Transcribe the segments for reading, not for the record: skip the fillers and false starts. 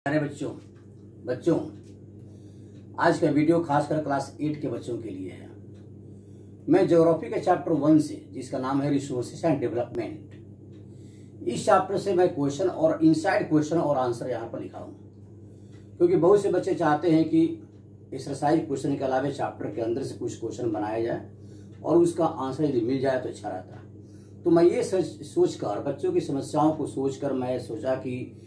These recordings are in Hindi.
प्यारे बच्चों बच्चों आज का वीडियो खासकर क्लास 8 के बच्चों के लिए है। मैं ज्योग्राफी के चैप्टर 1 से, जिसका नाम है रिसोर्सेस एंड डेवलपमेंट, इस चैप्टर से मैं क्वेश्चन और इनसाइड क्वेश्चन और आंसर यहाँ पर लिखा हूँ, क्योंकि बहुत से बच्चे चाहते हैं कि एक्सरसाइज क्वेश्चन के अलावा चैप्टर के अंदर से कुछ क्वेश्चन बनाया जाए और उसका आंसर यदि मिल जाए तो अच्छा रहता है। तो मैं ये सोचकर, बच्चों की समस्याओं को सोचकर मैं सोचा कि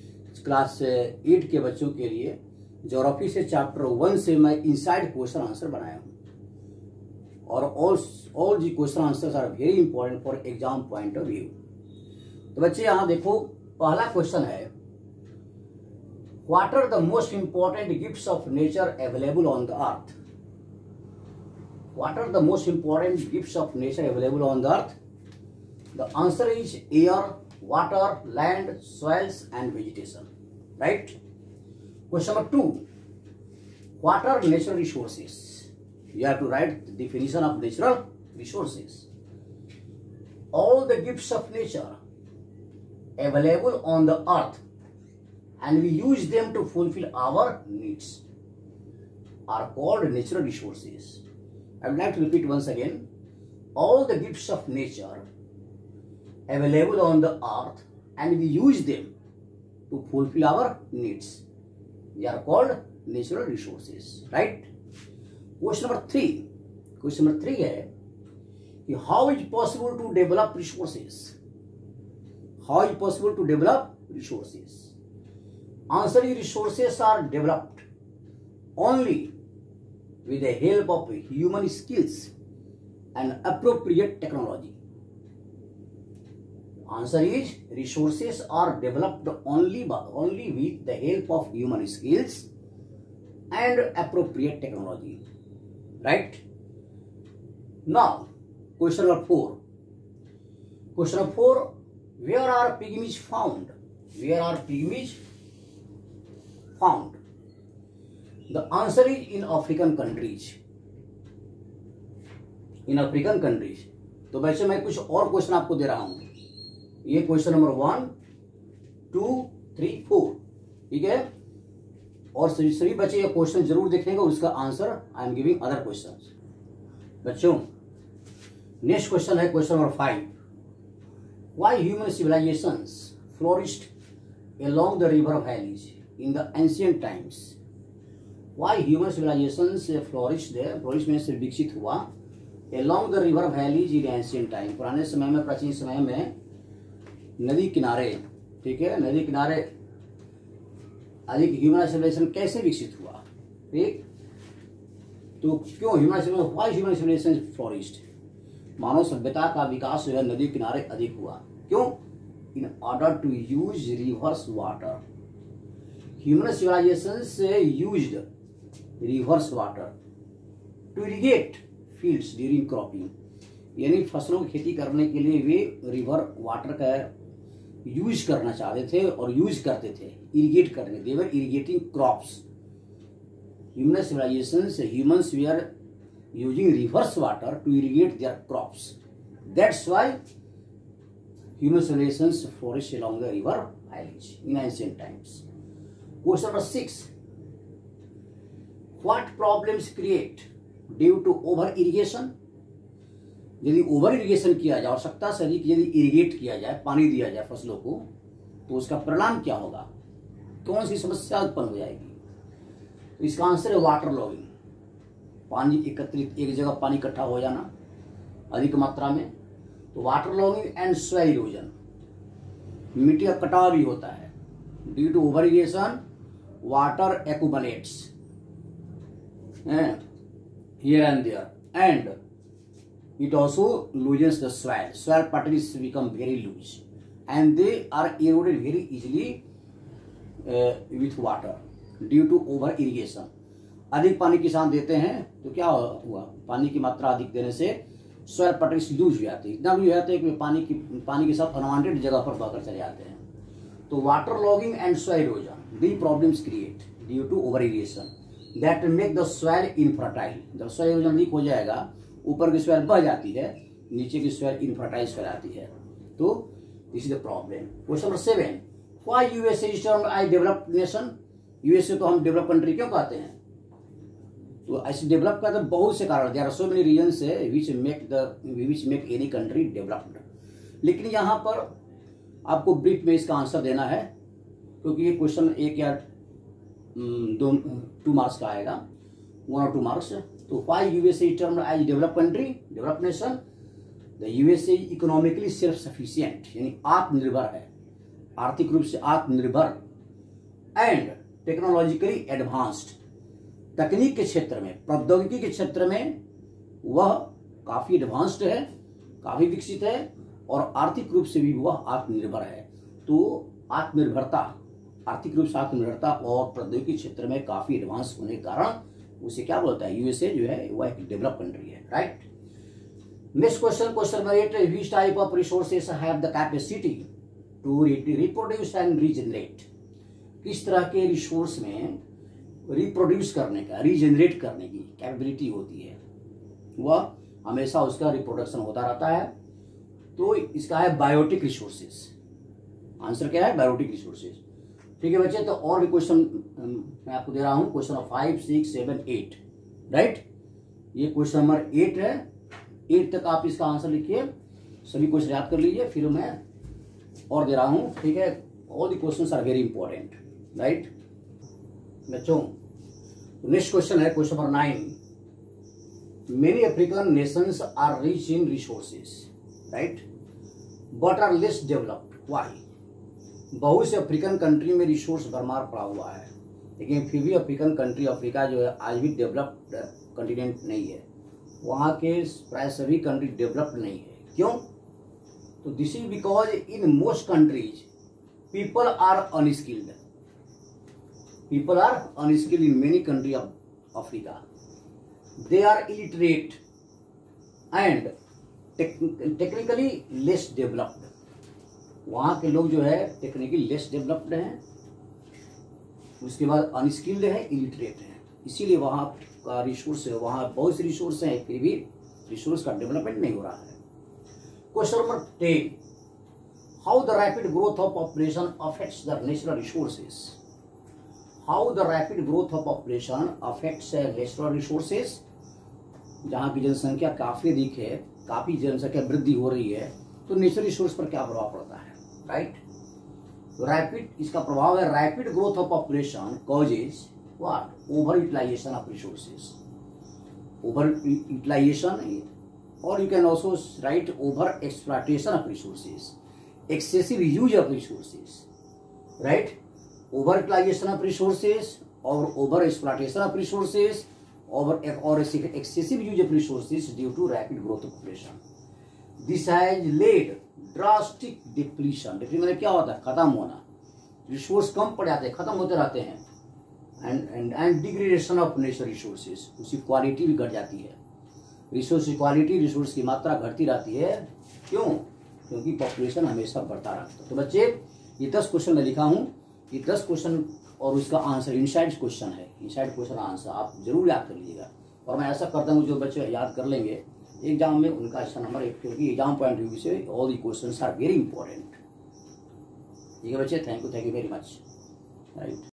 क्लास 8 के बच्चों के लिए ज्योग्राफी से चैप्टर 1 से मैं इनसाइड क्वेश्चन आंसर बनाया हूँ और all the question answers are very important for exam point of view. तो बच्चे यहाँ देखो, पहला क्वेश्चन है, what are the most important gifts of nature available on the earth? What are the most important gifts of nature available on the earth? The answer is air, water, land, soils and vegetation. Right? Question number 2. What are natural resources? You have to write the definition of natural resources. All the gifts of nature available on the earth and we use them to fulfill our needs are called natural resources. I would like to repeat once again. All the gifts of nature available on the earth and we use them to fulfill our needs, they are called natural resources. Right? Question number 3. Question number 3 है, how is possible to develop resources? How is possible to develop resources? Answer is, resources are developed only with the help of human skills and appropriate technology. Answer is, resources are developed only with the help of human skills and appropriate technology. Right? Now, question number 4. Question number 4, where are pygmies found? Where are pygmies found? The answer is in African countries. In African countries. तो वैसे मैं कुछ और क्वेश्चन आपको दे रहा हूं। ये क्वेश्चन नंबर 1, 2, 3, 4, ठीक है। और सभी बच्चे ये क्वेश्चन जरूर देखेंगे और उसका answer I am giving other questions. बच्चों, नेक्स्ट क्वेश्चन है question number 5, why human civilisations flourished along the river valleys in the ancient times? Why human civilisations flourished में से विकसित हुआ along the river valleys in ancient time, पुराने समय में, प्राचीन समय में नदी किनारे, ठीक है, नदी किनारे अधिक ह्यूमन सिविलाइजेशन कैसे विकसित हुआ? ठीक, तो क्यों ह्यूमन सिविलाइजेशन फ्लोरिश्ड? मानव सभ्यता का विकास जो है नदी किनारे अधिक हुआ। क्यों? In order to use rivers water. Human civilisation से used rivers water to irrigate fields during cropping, यानी फसलों की खेती करने के लिए वे रिवर वाटर का यूज करना चाहते थे और यूज करते थे, इरिगेट करने, they were irrigating crops. Human civilisation से humans were using rivers water to irrigate their crops, that's why human civilisation flourish along the river valleys in ancient times. Question number 6, what problems create due to over irrigation? यदि ओवर इरिगेशन किया जाए, आवश्यकता से अधिक यदि इरिगेट किया जाए, पानी दिया जाए फसलों को, तो उसका परिणाम क्या होगा? कौन सी समस्या उत्पन्न हो जाएगी? तो इसका आंसर है वाटर लॉगिंग। पानी एकत्रित, एक जगह पानी इकट्ठा हो जाना अधिक मात्रा में, तो water logging and soil erosion, मिट्टी का कटाव भी होता है। Due to over irrigation water accumulates here and there and it also loosens the soil particles become very loose and they are eroded very easily with water due to over irrigation। अधिक पानी किसान देते हैं तो क्या हुआ? पानी की मात्रा अधिक देने से सोयल पार्टिकल्स लूज हो जाते हैं, इतना लूज हो जाते हैं कि पानी के साथ अनवांटेड जगह पर बहकर चले जाते हैं। तो water logging and soil erosion, the problems create due to over irrigation that make the soil infertile. जब सॉइल इरोजन लीक हो जाएगा, ऊपर की सॉइल बह जाती है, नीचे की सॉइल इनफर्टाइल सॉइल आती है, तो this is the problem. Question number 7, why USA is termed I developed nation? USA तो हम डेवलप कंट्री क्यों कहते हैं? तो ऐसे डेवलप का तो बहुत से कारण, there are so many reasons है which make any country developed. लेकिन यहाँ पर आपको ब्रीफ में इसका आंसर देना है, क्योंकि ये क्वेश्चन एक या 2 मार्क्स का आएगा, 1 और 2 मार्क्स। तो why USA term as develop country, develop nation? The USA economically self sufficient, यानी आत्मनिर्भर है, आर्थिक रूप से आत्मनिर्भर, एंड टेक्नोलॉजिकली एडवांस्ड, तकनीक के क्षेत्र में, प्रौद्योगिकी के क्षेत्र में वह काफी एडवांस्ड है, काफी विकसित है, और आर्थिक रूप से भी वह आत्मनिर्भर है। तो आत्मनिर्भरता, आर्थिक रूप से आत्मनिर्भरता और प्रौद्योगिकी क्षेत्र में काफी एडवांस होने के कारण उसे क्या बोलता है? यूएसए जो है वह एक डेवलप कंट्री है, right. Next question, question number 8, which type of resources have the capacity to reproduce and regenerate? किस तरह के रिसोर्स में रिप्रोड्यूस करने का, रीजनरेट करने की कैपेबिलिटी होती है, वह हमेशा उसका रिप्रोडक्शन होता रहता है। तो इसका है बायोटिक रिसोर्सेज। आंसर क्या है? Biotic resources. ठीक है बच्चे, तो और भी क्वेश्चन मैं आपको दे रहा हूं, क्वेश्चन 5, 6, 7, 8, राइट। ये क्वेश्चन नंबर 8 है, 8 तक आप इसका आंसर लिखिए, सभी क्वेश्चन याद कर लीजिए, फिर मैं और दे रहा हूं, ठीक है। All the questions are very important, right बच्चों। नेक्स्ट क्वेश्चन है question number 9, many African nations are rich in resources, right, but are less developed, why? बहुत से अफ्रीकन कंट्री में रिसोर्स भरमार पड़ा हुआ है, लेकिन फिर भी अफ्रीकन कंट्री, अफ्रीका जो है आज भी डेवलप्ड कंटिनेंट नहीं है, वहाँ के प्राय सभी कंट्री डेवलप्ड नहीं है। क्यों? तो this is because in most countries people are unskilled, people are unskilled in many country of Africa, they are illiterate and technically less developed. वहाँ के लोग जो है टेक्निकली लेस डेवलप्ड हैं, उसके बाद अनस्किल्ड है, इलिटरेट है, इसीलिए वहाँ का रिसोर्स है, वहाँ बहुत से रिसोर्स हैं, फिर भी रिसोर्स का डेवलपमेंट नहीं हो रहा है। Question number 10, how the rapid growth of population affects the natural resources? How the rapid growth of population affects natural resources? जहाँ की जनसंख्या काफी अधिक है, काफी जनसंख्या वृद्धि हो रही है, तो नेचुरल रिसोर्स पर क्या प्रभाव पड़ता है, राइट। रैपिड, इसका प्रभाव है rapid growth of population causes what? Over utilisation of resources, over utilisation, और you can also write over exploitation of resources, excessive use of resources, right. Over utilisation of resources और ओवर एक्सप्लॉयटेशन ऑफ रिसोर्सेज और excessive use of resources due to rapid growth of population. This has led drastic depletion, depletion क्या होता है? खत्म होना, रिसोर्स कम पड़ जाते हैं, खत्म होते रहते हैं, and degradation of natural resources, उसकी क्वालिटी भी घट जाती है, रिसोर्स की क्वालिटी, रिसोर्स की मात्रा घटती रहती है। क्यों? क्योंकि पॉपुलेशन हमेशा बढ़ता रहता है। तो बच्चे ये 10 क्वेश्चन मैं लिखा हूँ, ये 10 क्वेश्चन और उसका आंसर इनसाइड क्वेश्चन है, इनसाइड क्वेश्चन आंसर आप जरूर याद कर लीजिएगा। और मैं ऐसा करता हूँ जो बच्चे याद कर लेंगे एग्जाम में उनका अच्छा नंबर, क्योंकि एग्जाम पॉइंट ऑफ व्यू से all the questions are very important. ठीक है बच्चे, thank you very much, right.